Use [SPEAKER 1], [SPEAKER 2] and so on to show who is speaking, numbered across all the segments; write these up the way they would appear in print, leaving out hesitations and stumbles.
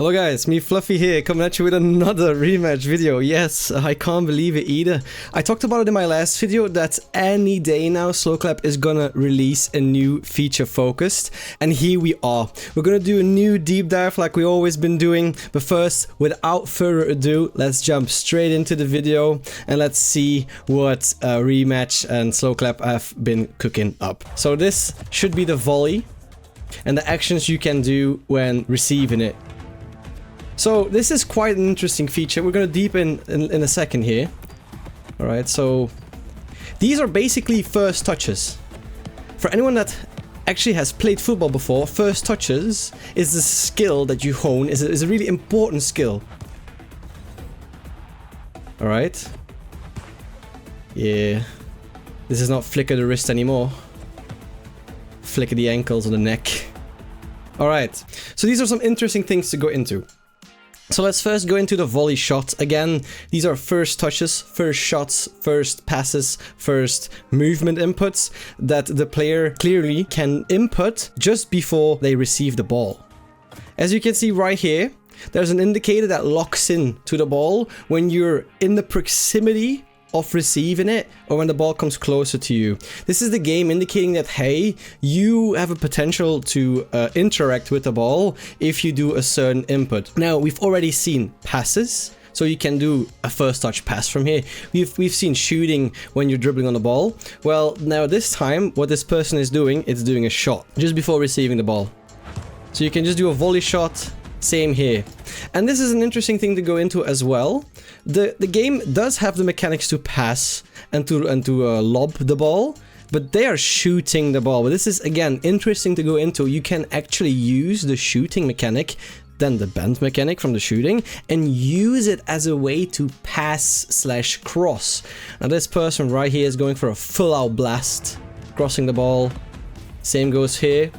[SPEAKER 1] Hello guys, me Fluffy here, coming at you with another rematch video. Yes, I can't believe it either. I talked about it in my last video that any day now Sloclap is gonna release a new feature focused, and here we are. We're gonna do a new deep dive like we always been doing, but first, without further ado, let's jump straight into the video and let's see what ReMatch and Sloclap have been cooking up. So this should be the volley and the actions you can do when receiving it. So this is quite an interesting feature. We're going to deep in a second here. Alright, so these are basically first touches. For anyone that actually has played football before, first touches is a skill that you hone, is a really important skill. Alright. Yeah. This is not flicker the wrist anymore. Flicker the ankles or the neck. Alright, so these are some interesting things to go into. So let's first go into the volley shot. Again, these are first touches, first shots, first passes, first movement inputs that the player clearly can input just before they receive the ball. As you can see right here, there's an indicator that locks in to the ball when you're in the proximity of receiving it or when the ball comes closer to you. This is the game indicating that, hey, you have a potential to interact with the ball if you do a certain input. Now, we've already seen passes, so you can do a first touch pass from here. We've seen shooting when you're dribbling on the ball. Well, now this time, what this person is doing, it's doing a shot just before receiving the ball. So you can just do a volley shot, same here. And this is an interesting thing to go into as well. The game does have the mechanics to pass and to lob the ball, but they are shooting the ball. But this is, again, interesting to go into. You can actually use the shooting mechanic, then the bend mechanic from the shooting, and use it as a way to pass/cross. Now this person right here is going for a full-out blast, crossing the ball. Same goes here.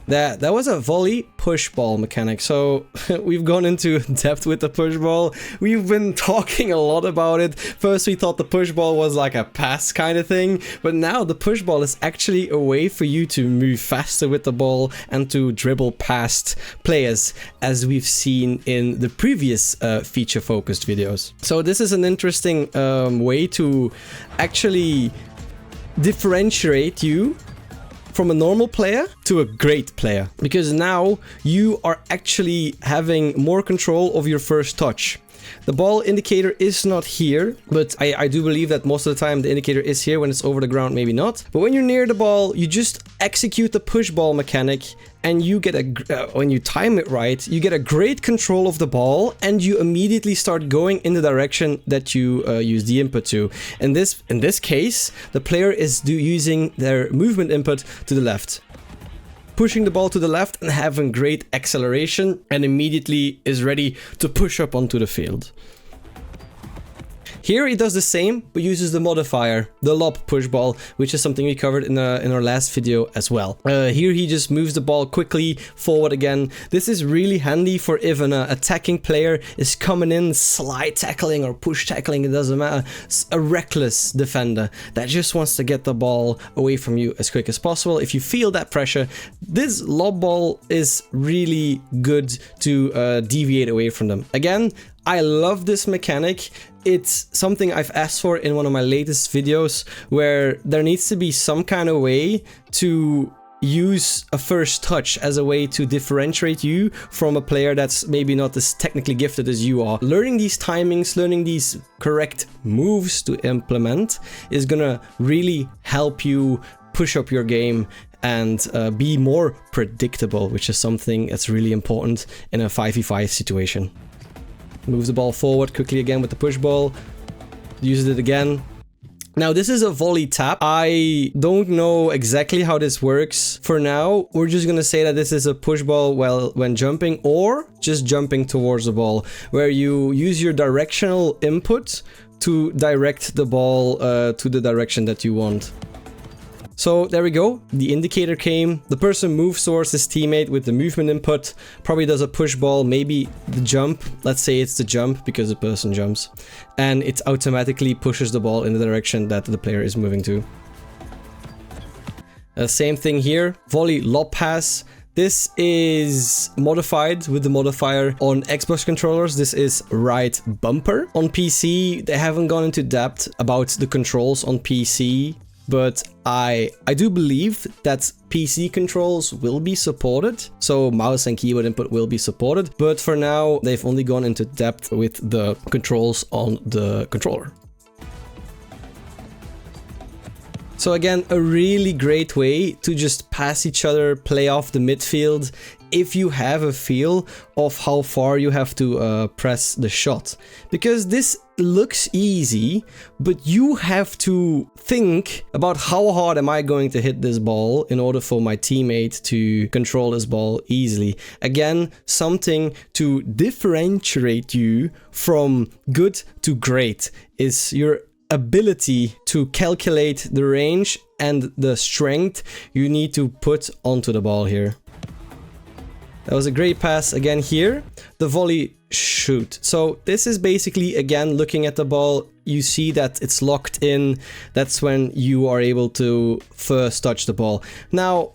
[SPEAKER 1] That was a volley push ball mechanic. So we've gone into depth with the push ball. We've been talking a lot about it. First we thought the push ball was like a pass kind of thing, but now the push ball is actually a way for you to move faster with the ball and to dribble past players, as we've seen in the previous feature focused videos. So this is an interesting way to actually differentiate you from a normal player to a great player, because now you are actually having more control of your first touch. The ball indicator is not here, but I do believe that most of the time the indicator is here. When it's over the ground, maybe not. But when you're near the ball, you just execute the push ball mechanic, and you get when you time it right, you get a great control of the ball, and you immediately start going in the direction that you use the input to. In this case, the player is using their movement input to the left, pushing the ball to the left and having great acceleration, and immediately is ready to push up onto the field. Here he does the same, but uses the modifier, the lob push ball, which is something we covered in our last video as well. Here he just moves the ball quickly forward again. This is really handy for if an attacking player is coming in, slide tackling or push tackling, it doesn't matter. A reckless defender that just wants to get the ball away from you as quick as possible. If you feel that pressure, this lob ball is really good to deviate away from them. Again, I love this mechanic. It's something I've asked for in one of my latest videos, where there needs to be some kind of way to use a first touch as a way to differentiate you from a player that's maybe not as technically gifted as you are. Learning these timings, learning these correct moves to implement is gonna really help you push up your game and be more predictable, which is something that's really important in a 5v5 situation. Moves the ball forward quickly again with the push ball. Uses it again. Now this is a volley tap. I don't know exactly how this works. For now, we're just gonna say that this is a push ball when jumping, or just jumping towards the ball, where you use your directional input to direct the ball to the direction that you want. So there we go, the indicator came, the person moves towards his teammate with the movement input, probably does a push ball, maybe the jump, let's say it's the jump because the person jumps, and it automatically pushes the ball in the direction that the player is moving to. Same thing here, volley lob pass. This is modified with the modifier on Xbox controllers. This is right bumper. On PC, they haven't gone into depth about the controls on PC, but I do believe that PC controls will be supported. So mouse and keyboard input will be supported. But for now, they've only gone into depth with the controls on the controller. So again, a really great way to just pass each other, play off the midfield, if you have a feel of how far you have to press the shot. Because this looks easy, but you have to think about how hard am I going to hit this ball in order for my teammate to control this ball easily. Again, something to differentiate you from good to great is your ability to calculate the range and the strength you need to put onto the ball here. That was a great pass again here. The volley shoot. So this is basically, again, looking at the ball, you see that it's locked in. That's when you are able to first touch the ball. Now,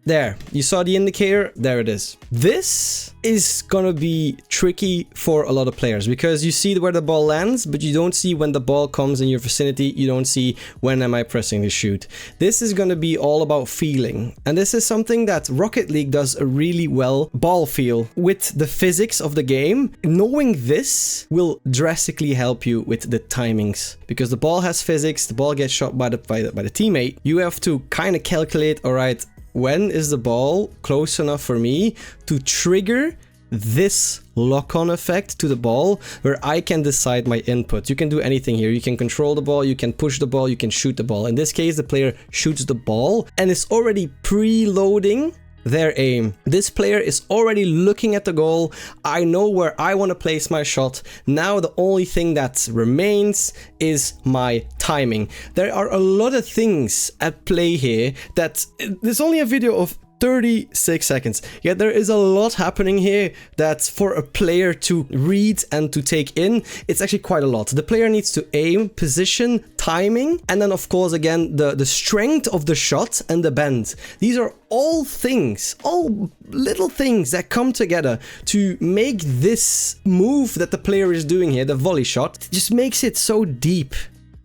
[SPEAKER 1] there, you saw the indicator, there it is. This is gonna be tricky for a lot of players because you see where the ball lands, but you don't see when the ball comes in your vicinity. You don't see when am I pressing the shoot. This is gonna be all about feeling. And this is something that Rocket League does a really well, ball feel. With the physics of the game, knowing this will drastically help you with the timings. Because the ball has physics, the ball gets shot by the teammate. You have to kind of calculate, all right, when is the ball close enough for me to trigger this lock-on effect to the ball where I can decide my input. You can do anything here. You can control the ball, you can push the ball, you can shoot the ball. In this case, the player shoots the ball and is already preloading their aim. This player is already looking at the goal. I know where I want to place my shot. Now the only thing that remains is my timing. There are a lot of things at play here that there's only a video of 36 seconds. Yet there is a lot happening here that for a player to read and to take in, it's actually quite a lot. The player needs to aim, position, timing, and then of course again the strength of the shot and the bend. These are all things, all little things that come together to make this move that the player is doing here, the volley shot, it just makes it so deep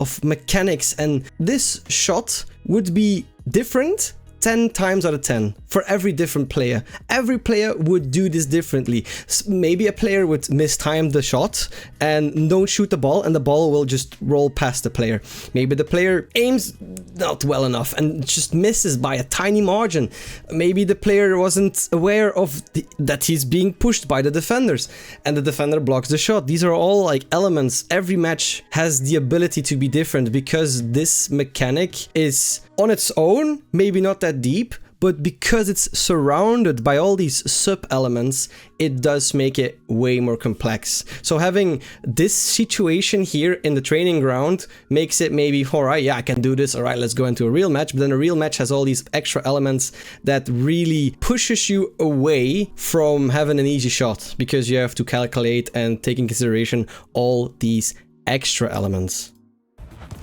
[SPEAKER 1] of mechanics. And this shot would be different 10 times out of 10 for every different player. Every player would do this differently. Maybe a player would mistime the shot and don't shoot the ball and the ball will just roll past the player. Maybe the player aims not well enough and just misses by a tiny margin. Maybe the player wasn't aware of that he's being pushed by the defenders and the defender blocks the shot. These are all like elements. Every match has the ability to be different because this mechanic is on its own, maybe not that deep, but because it's surrounded by all these sub-elements, it does make it way more complex. So having this situation here in the training ground makes it maybe, all right, yeah, I can do this. All right, let's go into a real match. But then a real match has all these extra elements that really pushes you away from having an easy shot because you have to calculate and take in consideration all these extra elements.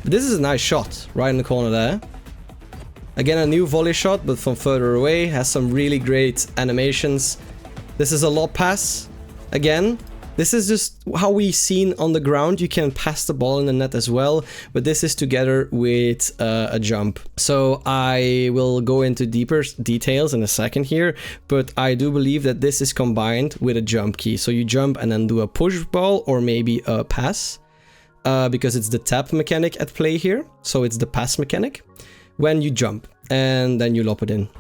[SPEAKER 1] But this is a nice shot right in the corner there. Again, a new volley shot, but from further away, has some really great animations. This is a lob pass. Again, this is just how we've seen on the ground. You can pass the ball in the net as well, but this is together with a jump. So I will go into deeper details in a second here, but I do believe that this is combined with a jump key. So you jump and then do a push ball or maybe a pass, because it's the tap mechanic at play here. So it's the pass mechanic. When you jump and then you lob it in.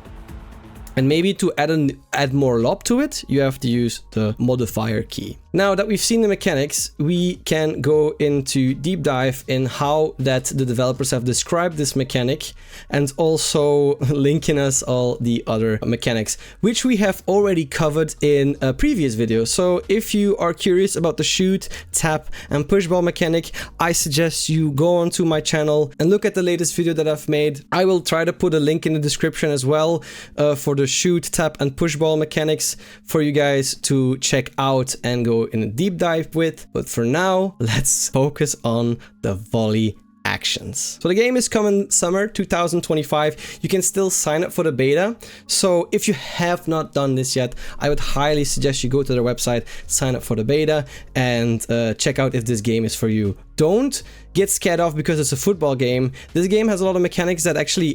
[SPEAKER 1] And maybe to add more lob to it, you have to use the modifier key. Now that we've seen the mechanics, we can go into deep dive in how that the developers have described this mechanic and also linking us all the other mechanics, which we have already covered in a previous video. So if you are curious about the shoot, tap and push ball mechanic, I suggest you go onto my channel and look at the latest video that I've made. I will try to put a link in the description as well for the shoot, tap and push ball mechanics for you guys to check out and go in a deep dive with. But for now, let's focus on the volley actions. So the game is coming summer 2025. You can still sign up for the beta. So if you have not done this yet, I would highly suggest you go to their website, sign up for the beta, and check out if this game is for you. Don't get scared off because it's a football game. This game has a lot of mechanics that actually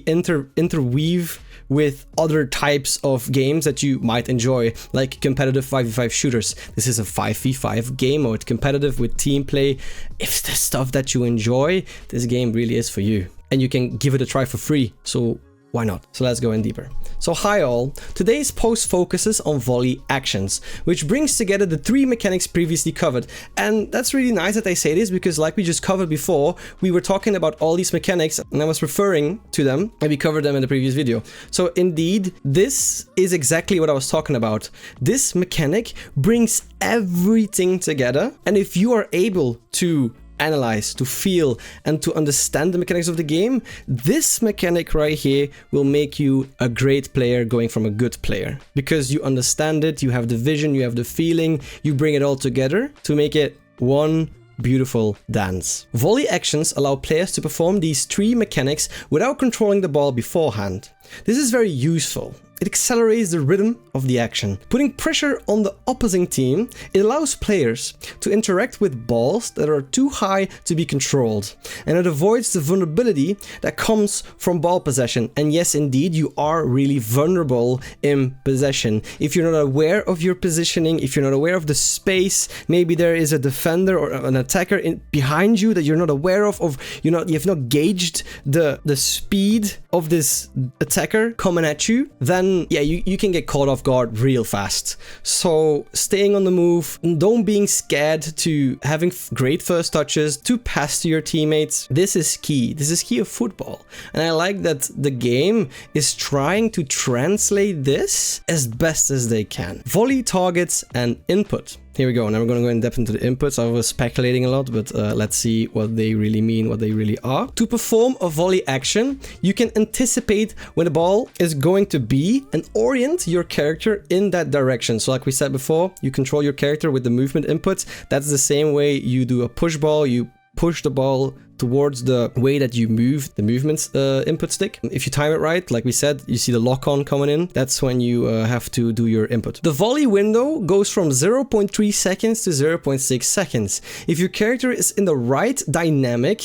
[SPEAKER 1] interweave with other types of games that you might enjoy, like competitive 5v5 shooters. This is a 5v5 game mode, competitive with team play. If the stuff that you enjoy, this game really is for you. And you can give it a try for free, so why not? So let's go in deeper. So hi all, today's post focuses on volley actions, which brings together the 3 mechanics previously covered. And that's really nice that I say this, because like we just covered before, we were talking about all these mechanics and I was referring to them and we covered them in the previous video. So indeed, this is exactly what I was talking about. This mechanic brings everything together, and if you are able to analyze, to feel, and to understand the mechanics of the game, this mechanic right here will make you a great player going from a good player. Because you understand it, you have the vision, you have the feeling, you bring it all together to make it one beautiful dance. Volley actions allow players to perform these 3 mechanics without controlling the ball beforehand. This is very useful. It accelerates the rhythm of the action. Putting pressure on the opposing team, it allows players to interact with balls that are too high to be controlled. And it avoids the vulnerability that comes from ball possession. And yes, indeed, you are really vulnerable in possession. If you're not aware of your positioning, if you're not aware of the space, maybe there is a defender or an attacker behind you that you're not aware of you have not gauged the speed of this attacker coming at you, then yeah, you can get caught off guard real fast. So staying on the move, don't being scared to having great first touches, to pass to your teammates. This is key. This is key of football. And I like that the game is trying to translate this as best as they can. Volley targets and input. Here we go. Now we're going to go in depth into the inputs. I was speculating a lot, but let's see what they really mean, what they really are. To perform a volley action, you can anticipate when the ball is going to be and orient your character in that direction. So like we said before, you control your character with the movement inputs. That's the same way you do a push ball. You push the ball towards the way that you move the movements input stick. If you time it right, like we said, you see the lock-on coming in. That's when you have to do your input. The volley window goes from 0.3 seconds to 0.6 seconds. If your character is in the right dynamic,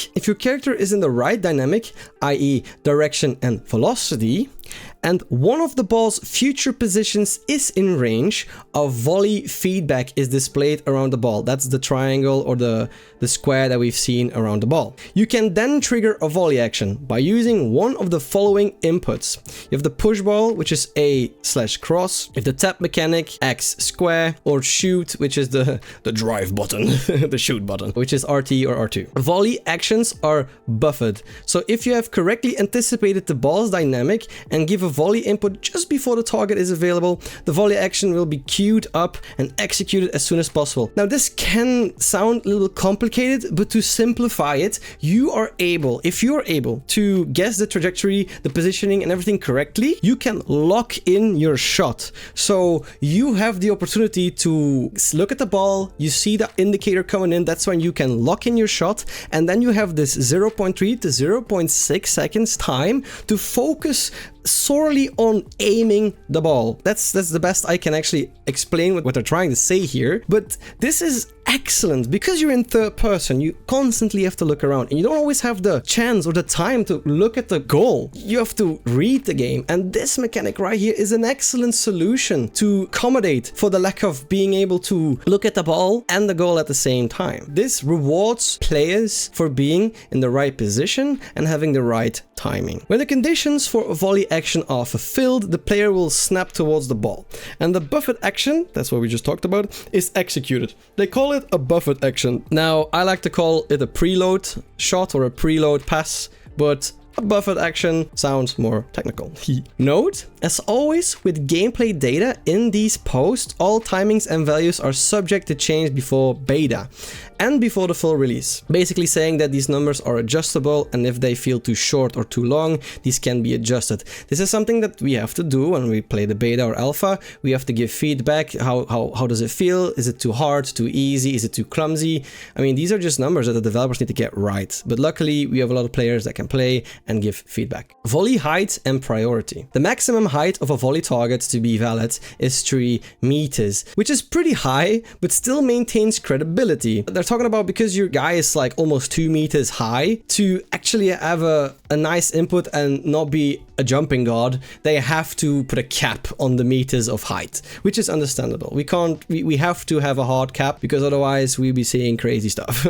[SPEAKER 1] i.e. direction and velocity, and one of the ball's future positions is in range, a volley feedback is displayed around the ball. That's the triangle or the square that we've seen around the ball. You can then trigger a volley action by using one of the following inputs. You have the push ball, which is A/cross, you have the tap mechanic, X square, or shoot, which is the drive button, the shoot button, which is RT or R2. Volley actions are buffered. So if you have correctly anticipated the ball's dynamic and give a volley input just before the target is available, the volley action will be queued up and executed as soon as possible. Now this can sound a little complicated, but to simplify it, if you are able to guess the trajectory, the positioning and everything correctly, you can lock in your shot. So you have the opportunity to look at the ball, you see the indicator coming in, that's when you can lock in your shot, and then you have this 0.3 to 0.6 seconds time to focus solely on aiming the ball. That's the best I can actually explain what they're trying to say here. But this is excellent because you're in third person. You constantly have to look around and you don't always have the chance or the time to look at the goal. You have to read the game, and this mechanic right here is an excellent solution to accommodate for the lack of being able to look at the ball and the goal at the same time. This rewards players for being in the right position and having the right timing. When the conditions for a volley action are fulfilled, the player will snap towards the ball, and the buffered action, that's what we just talked about, is executed. They call it a buffered action. Now, I like to call it a preload shot or a preload pass, but a buffered action sounds more technical. Note, as always with gameplay data in these posts, all timings and values are subject to change before beta and before the full release. Basically saying that these numbers are adjustable, and if they feel too short or too long, these can be adjusted. This is something that we have to do when we play the beta or alpha. We have to give feedback. How does it feel? Is it too hard, too easy? Is it too clumsy? I mean, these are just numbers that the developers need to get right. But luckily, we have a lot of players that can play and give feedback. Volley height and priority. The maximum height of a volley target to be valid is 3 meters, which is pretty high, but still maintains credibility. They're talking about because your guy is like almost 2 meters high, to actually have a nice input and not be a jumping god, they have to put a cap on the meters of height, which is understandable. We have to have a hard cap because otherwise we'll be seeing crazy stuff.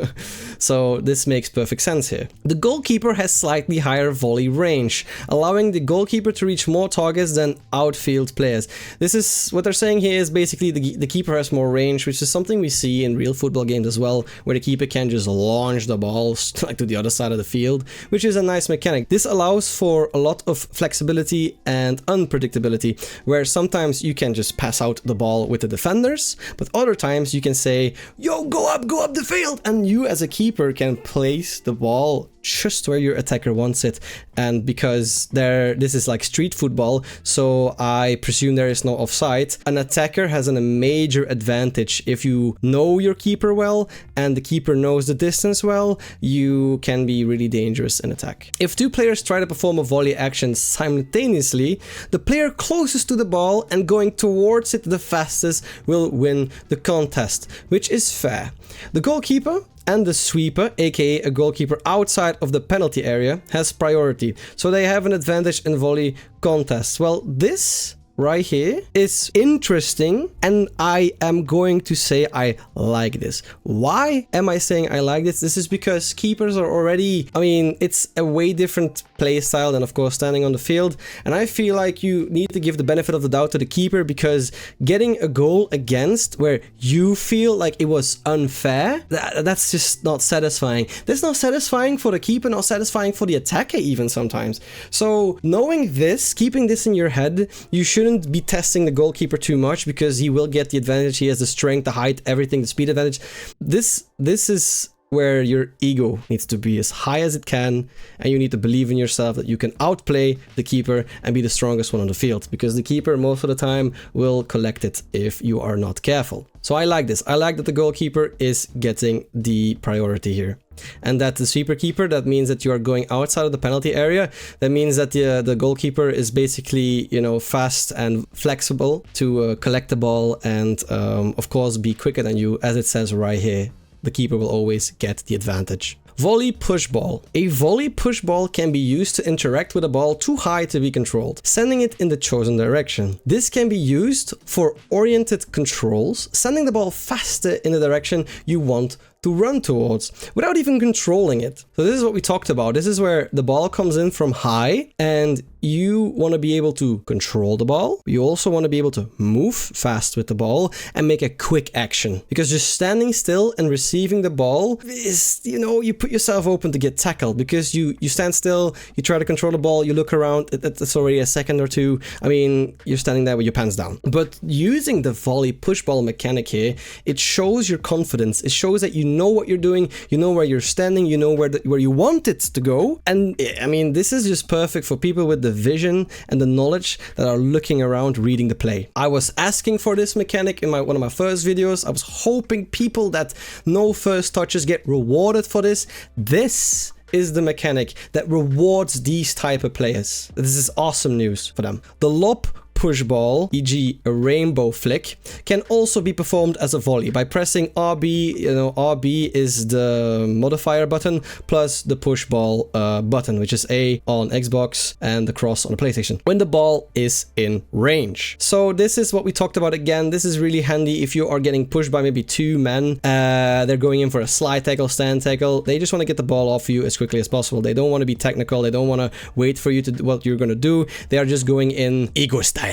[SPEAKER 1] So this makes perfect sense here. The goalkeeper has slightly higher volley range, allowing the goalkeeper to reach more targets than outfield players. This is what they're saying here is basically the keeper has more range, which is something we see in real football games as well, where the keeper can just launch the ball like to the other side of the field, which is a nice mechanic. This allows for a lot of flexibility and unpredictability, where sometimes you can just pass out the ball with the defenders, but other times you can say, yo, go up the field, and you as a keeper can place the ball just where your attacker wants it. And because this is like street football, so I presume there is no offside, an attacker has a major advantage. If you know your keeper well and the keeper knows the distance well, you can be really dangerous in attack. If two players try to perform a volley action simultaneously, the player closest to the ball and going towards it the fastest will win the contest, which is fair. The goalkeeper and the sweeper, aka a goalkeeper outside of the penalty area, has priority, so they have an advantage in volley contests. Well, this right here is interesting, and I am going to say I like this. Why am I saying I like this? This is because keepers are already, I mean, it's a way different play style than, of course, standing on the field, and I feel like you need to give the benefit of the doubt to the keeper, because getting a goal against where you feel like it was unfair, that's just not satisfying. That's not satisfying for the keeper, not satisfying for the attacker even sometimes. So knowing this, keeping this in your head, you shouldn't be testing the goalkeeper too much, because he will get the advantage. He has the strength, the height, everything, the speed advantage. This is where your ego needs to be as high as it can, and you need to believe in yourself that you can outplay the keeper and be the strongest one on the field, because the keeper most of the time will collect it if you are not careful. So I like this. I like that the goalkeeper is getting the priority here. And that the sweeper keeper, that means that you are going outside of the penalty area. That means that the goalkeeper is basically, you know, fast and flexible to collect the ball and, of course, be quicker than you, as it says right here. The keeper will always get the advantage. Volley push ball. A volley push ball can be used to interact with a ball too high to be controlled, sending it in the chosen direction. This can be used for oriented controls, sending the ball faster in the direction you want to run towards without even controlling it. So this is what we talked about. This is where the ball comes in from high and you want to be able to control the ball. You also want to be able to move fast with the ball and make a quick action, because just standing still and receiving the ball is, you know, you put yourself open to get tackled, because you stand still, you try to control the ball, you look around, it's already a second or two. I mean, you're standing there with your pants down. But using the volley push ball mechanic here, it shows your confidence. It shows that you know what you're doing, you know where you're standing, you know where you want it to go. And I mean, this is just perfect for people with the vision and the knowledge that are looking around reading the play. I was asking for this mechanic in one of my first videos. I was hoping people that know first touches get rewarded for this. This is the mechanic that rewards these type of players. This is awesome news for them. The lob push ball, e.g. a rainbow flick, can also be performed as a volley by pressing RB. You know, RB is the modifier button plus the push ball button, which is A on Xbox and the cross on the PlayStation, when the ball is in range. So this is what we talked about again. This is really handy if you are getting pushed by maybe 2 men. They're going in for a slide tackle, stand tackle. They just want to get the ball off you as quickly as possible. They don't want to be technical. They don't want to wait for you to do what you're going to do. They are just going in ego style.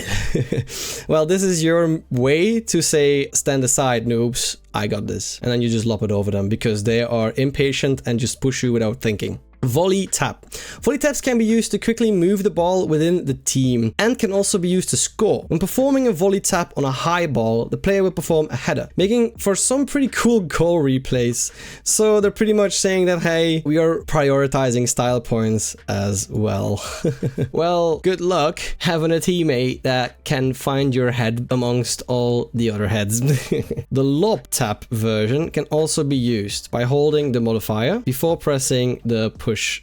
[SPEAKER 1] Well, this is your way to say, stand aside, noobs, I got this. And then you just lop it over them because they are impatient and just push you without thinking. Volley tap. Volley taps can be used to quickly move the ball within the team and can also be used to score. When performing a volley tap on a high ball, the player will perform a header, making for some pretty cool goal replays. So they're pretty much saying that, hey, we are prioritizing style points as well. Well, good luck having a teammate that can find your head amongst all the other heads. The lob tap version can also be used by holding the modifier before pressing the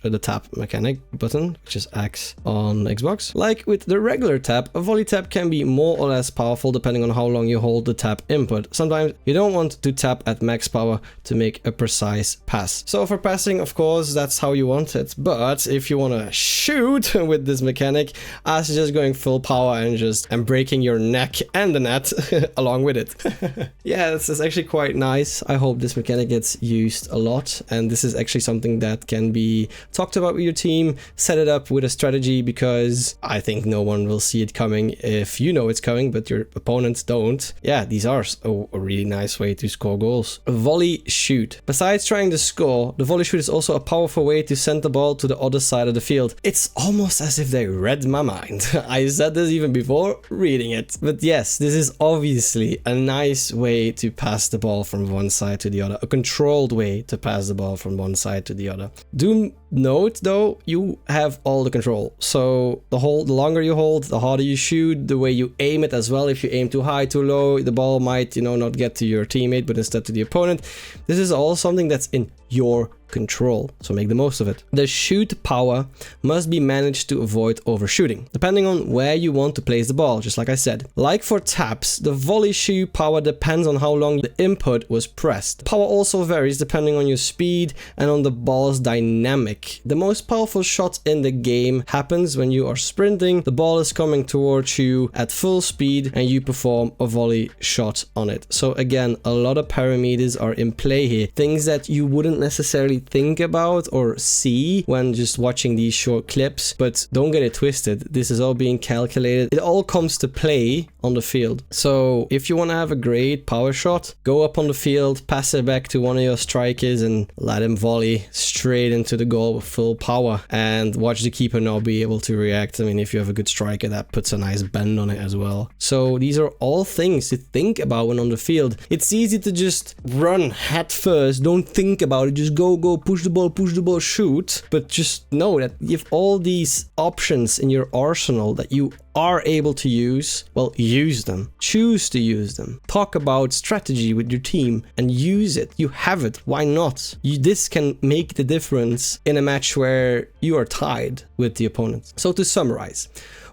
[SPEAKER 1] the tap mechanic button, which is X on Xbox. Like with the regular tap, a volley tap can be more or less powerful depending on how long you hold the tap input. Sometimes you don't want to tap at max power to make a precise pass. So for passing, of course, that's how you want it. But if you want to shoot with this mechanic, as just going full power and breaking your neck and the net along with it. Yeah, this is actually quite nice. I hope this mechanic gets used a lot, and this is actually something that can be talked about with your team. Set it up with a strategy, because I think no one will see it coming if you know it's coming, but your opponents don't. Yeah, these are a really nice way to score goals. A volley shoot. Besides trying to score, the volley shoot is also a powerful way to send the ball to the other side of the field. It's almost as if they read my mind. I said this even before reading it. But yes, this is obviously a nice way to pass the ball from one side to the other. A controlled way to pass the ball from one side to the other. Do note though, you have all the control. So the longer you hold, the harder you shoot, the way you aim it as well. If you aim too high, too low, the ball might, not get to your teammate, but instead to the opponent. This is all something that's in your control, so make the most of it. The shoot power must be managed to avoid overshooting, depending on where you want to place the ball, just like I said. Like for taps, the volley shoot power depends on how long the input was pressed. Power also varies depending on your speed and on the ball's dynamic. The most powerful shot in the game happens when you are sprinting, the ball is coming towards you at full speed, and you perform a volley shot on it. So again, a lot of parameters are in play here, things that you wouldn't necessarily think about or see when just watching these short clips. But don't get it twisted, this is all being calculated. It all comes to play on the field. So if you want to have a great power shot, go up on the field, pass it back to one of your strikers and let him volley straight into the goal with full power, and watch the keeper not be able to react. I mean, if you have a good striker, that puts a nice bend on it as well. So these are all things to think about when on the field. It's easy to just run head first, don't think about it, just go, push the ball, shoot. But just know that you have all these options in your arsenal that you are able to use. Well, use them, choose to use them. Talk about strategy with your team and use it. You have it, why not? This can make the difference in a match where you are tied with the opponent. So to summarize,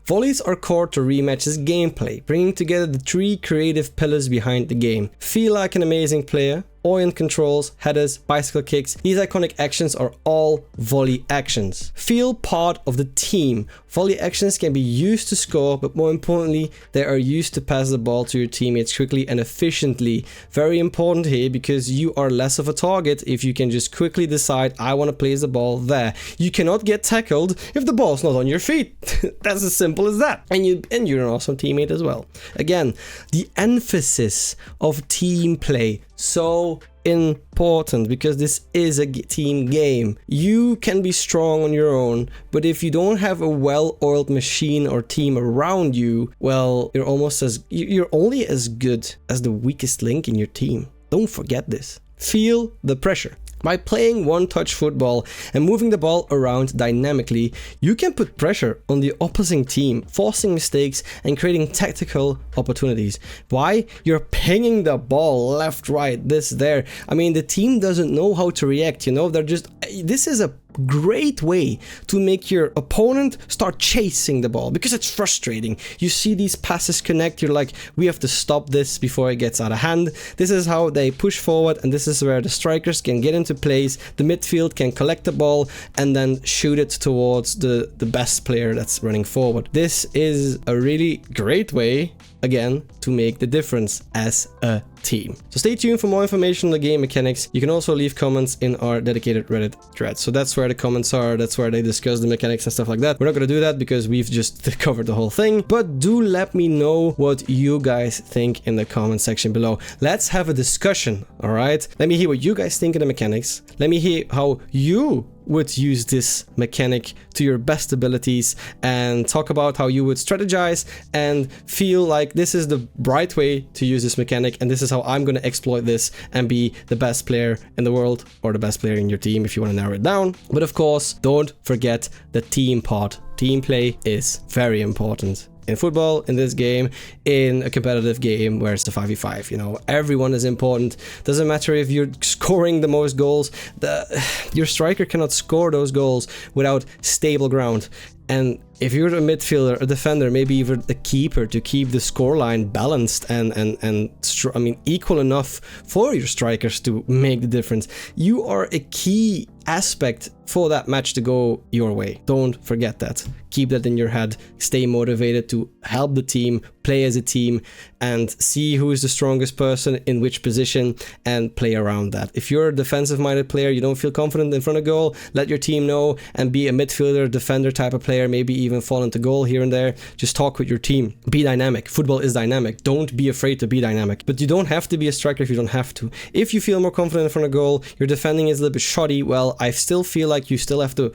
[SPEAKER 1] volleys are core to ReMatch's gameplay, bringing together the three creative pillars behind the game. Feel like an amazing player, buoyant controls, headers, bicycle kicks. These iconic actions are all volley actions. Feel part of the team. Volley actions can be used to score, but more importantly, they are used to pass the ball to your teammates quickly and efficiently. Very important here, because you are less of a target if you can just quickly decide, I want to place the ball there. You cannot get tackled if the ball's not on your feet. That's as simple as that. And you're an awesome teammate as well. Again, the emphasis of team play, so important, because this is a team game. You can be strong on your own, but if you don't have a well-oiled machine or team around you, well, you're only as good as the weakest link in your team. Don't forget this. Feel the pressure. By playing one-touch football and moving the ball around dynamically, you can put pressure on the opposing team, forcing mistakes and creating tactical opportunities. Why? You're pinging the ball left, right, this, there. I mean, the team doesn't know how to react, this is a great way to make your opponent start chasing the ball, because it's frustrating. You see these passes connect, you're like, we have to stop this before it gets out of hand. This is how they push forward, and this is where the strikers can get into place. The midfield can collect the ball and then shoot it towards the best player that's running forward. This is a really great way, again, to make the difference as a team. So stay tuned for more information on the game mechanics. You can also leave comments in our dedicated Reddit thread. So that's where the comments are, that's where they discuss the mechanics and stuff like that. We're not going to do that because we've just covered the whole thing, but do let me know what you guys think in the comment section below. Let's have a discussion, all right? Let me hear what you guys think of the mechanics. Let me hear how you would use this mechanic to your best abilities, and talk about how you would strategize and feel like this is the right way to use this mechanic, and this is how I'm going to exploit this and be the best player in the world, or the best player in your team if you want to narrow it down. But of course, don't forget the team part. Team play is very important. In football, in this game, in a competitive game where it's a 5v5, you know, everyone is important. Doesn't matter if you're scoring the most goals, your striker cannot score those goals without stable ground. And if you're a midfielder, a defender, maybe even a keeper, to keep the scoreline balanced and I mean, equal enough for your strikers to make the difference, you are a key aspect for that match to go your way. Don't forget that. Keep that in your head. Stay motivated to help the team, play as a team, and see who is the strongest person in which position and play around that. If you're a defensive-minded player, you don't feel confident in front of goal, let your team know and be a midfielder, defender type of player, maybe even fall into goal here and there. Just talk with your team. Be dynamic. Football is dynamic. Don't be afraid to be dynamic. But you don't have to be a striker if you don't have to. If you feel more confident in front of goal, your defending is a little bit shoddy, well, I still feel like you still have to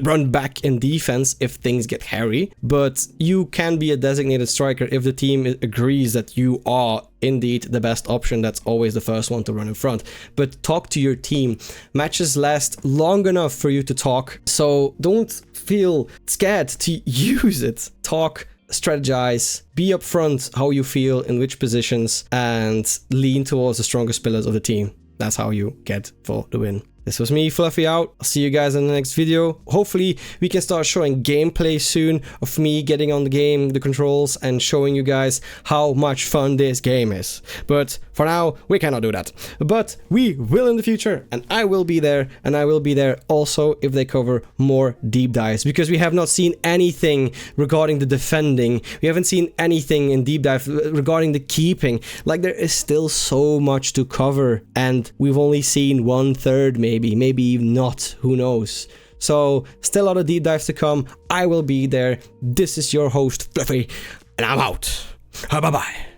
[SPEAKER 1] run back in defense if things get hairy, but you can be a designated striker if the team agrees that you are indeed the best option. That's always the first one to run in front. But talk to your team. Matches last long enough for you to talk, so don't feel scared to use it. Talk, strategize, be upfront how you feel in which positions, and lean towards the strongest pillars of the team. That's how you get for the win. This was me, Fluffy, out. I'll see you guys in the next video. Hopefully we can start showing gameplay soon of me getting on the game, the controls, and showing you guys how much fun this game is. But for now, we cannot do that. But we will in the future, and I will be there, and I will be there also if they cover more deep dives, because we have not seen anything regarding the defending. We haven't seen anything in deep dive regarding the keeping. Like, there is still so much to cover, and we've only seen 1/3 maybe not, who knows. So still a lot of deep dives to come. I will be there. This is your host, Fluffy, and I'm out. Bye bye.